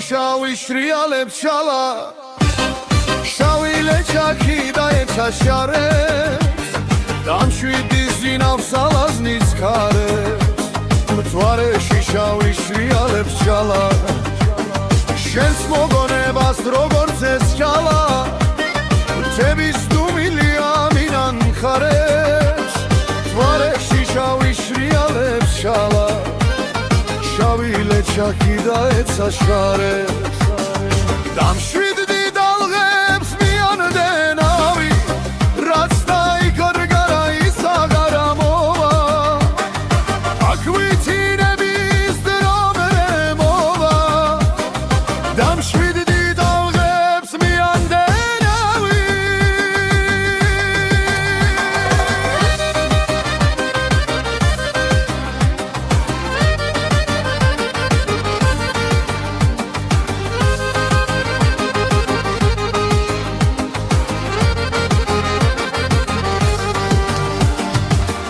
შავი შრიალებს შალა შავი ლეჩაკი დაეცა შარებს დამშვიდი ზინავს ალაზნის ქარებს მთვარეში შავი შრიალებს შალა შენს მოგონებას როგორც ეს შალა მთების დუმილია მინან ხარებს მთვარეში შავი შრიალებს შალა შავი ლეჩაკი დაეცა შარებს დამშვიდდი დალღებს მიანდენავი რაც დაიკარგარა ის აღარ ამოვა აქ ვითინების დრომრე მოვა დამშვიდდი დალღებს მიანდენავი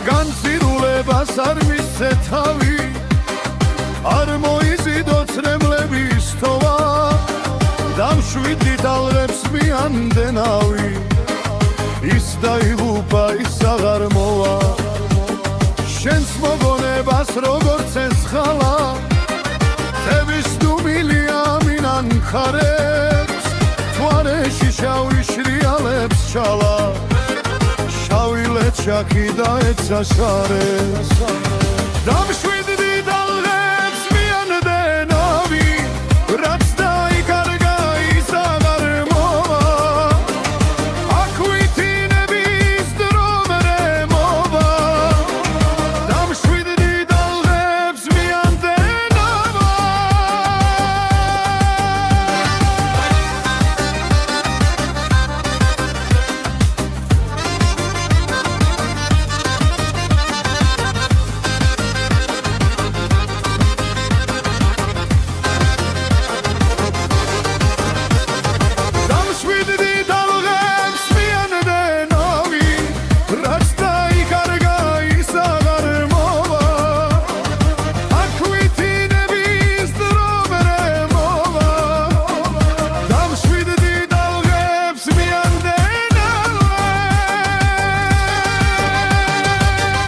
განცირულებას არ მისცე თავი არ მოიზიდო ცრემლების თოვა დამშვიდი დალღებს მიანდენავი ის დაიღუპა ის აღარ მოვა შენს მოგონებას როგორც ეს ხალა თების დუმილია მინან ხარებს მთვარეში შავი შრიალებს შალა შავი ლეჩაკი დაეცა შარებს დამშვიდი